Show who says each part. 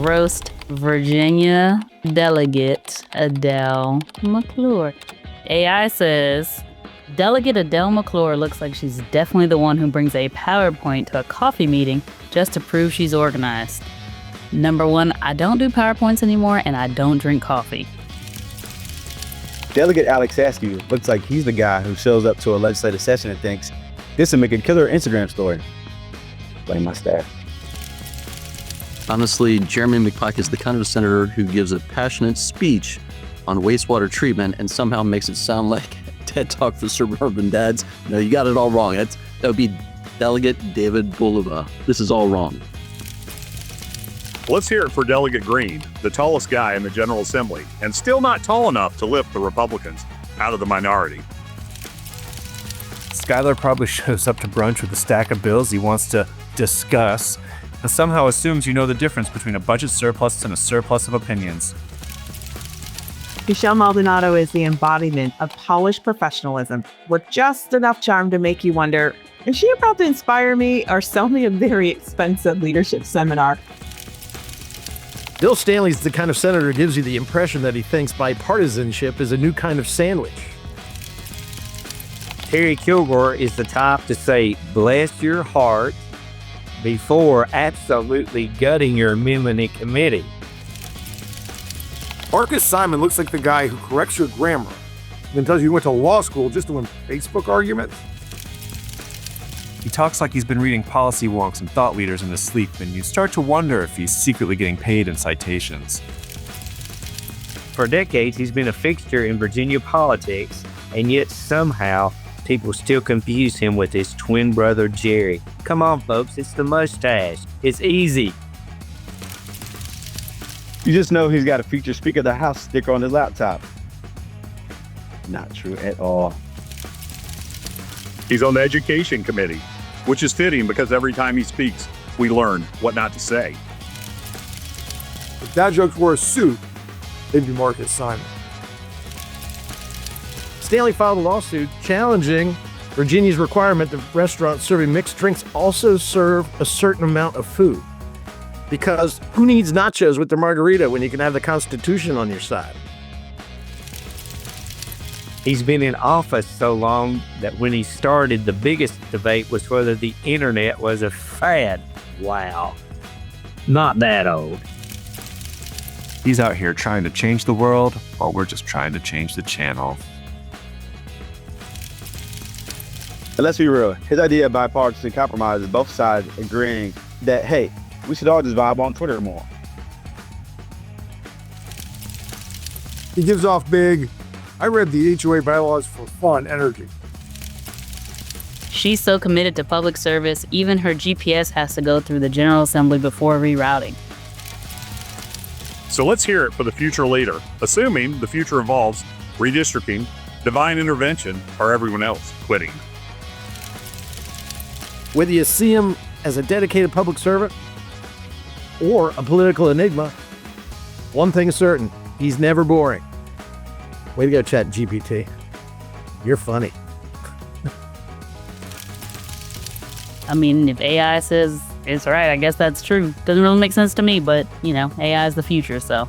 Speaker 1: Roast, Virginia Delegate Adele McClure. AI says, Delegate Adele McClure looks like she's definitely the one who brings a PowerPoint to a coffee meeting just to prove she's organized. Number one, I don't do PowerPoints anymore, and I don't drink coffee.
Speaker 2: Delegate Alex Askew looks like he's the guy who shows up to a legislative session and thinks, this will make a killer Instagram story. Blame my staff.
Speaker 3: Honestly, Jeremy McPike is the kind of senator who gives a passionate speech on wastewater treatment and somehow makes it sound like TED Talk for suburban dads. No, you got it all wrong. That would be Delegate David Bulova. This is all wrong.
Speaker 4: Let's hear it for Delegate Green, the tallest guy in the General Assembly, and still not tall enough to lift the Republicans out of the minority.
Speaker 5: Skylar probably shows up to brunch with a stack of bills he wants to discuss, and somehow assumes you know the difference between a budget surplus and a surplus of opinions.
Speaker 6: Michelle Maldonado is the embodiment of polished professionalism with just enough charm to make you wonder, is she about to inspire me or sell me a very expensive leadership seminar?
Speaker 7: Bill Stanley's the kind of senator who gives you the impression that he thinks bipartisanship is a new kind of sandwich.
Speaker 8: Terry Kilgore is the type to say, bless your heart, before absolutely gutting your miminy committee.
Speaker 9: Marcus Simon looks like the guy who corrects your grammar, then tells you he went to law school just to win Facebook arguments.
Speaker 5: He talks like he's been reading policy wonks and thought leaders in his sleep, and you start to wonder if he's secretly getting paid in citations.
Speaker 8: For decades, he's been a fixture in Virginia politics, and yet somehow people still confuse him with his twin brother, Jerry. Come on, folks, it's the mustache. It's easy.
Speaker 2: You just know he's got a future Speaker of the House sticker on his laptop. Not true at all.
Speaker 4: He's on the Education Committee, which is fitting because every time he speaks, we learn what not to say.
Speaker 9: If dad jokes were a suit, they'd be Marcus Simon.
Speaker 7: Stanley filed a lawsuit challenging Virginia's requirement that restaurants serving mixed drinks also serve a certain amount of food. Because who needs nachos with their margarita when you can have the Constitution on your side?
Speaker 8: He's been in office so long that when he started, the biggest debate was whether the internet was a fad. Wow. Not that old.
Speaker 5: He's out here trying to change the world, while we're just trying to change the channel.
Speaker 2: And let's be real, his idea of bipartisan compromise is both sides agreeing that, hey, we should all just vibe on Twitter more.
Speaker 9: He gives off big, I read the HOA bylaws for fun energy.
Speaker 1: She's so committed to public service, even her GPS has to go through the General Assembly before rerouting.
Speaker 4: So let's hear it for the future leader, assuming the future involves redistricting, divine intervention, or everyone else quitting.
Speaker 7: Whether you see him as a dedicated public servant or a political enigma, one thing is certain, he's never boring. Way to go, ChatGPT. You're funny.
Speaker 1: I mean, if AI says it's right, I guess that's true. Doesn't really make sense to me, but, AI is the future, so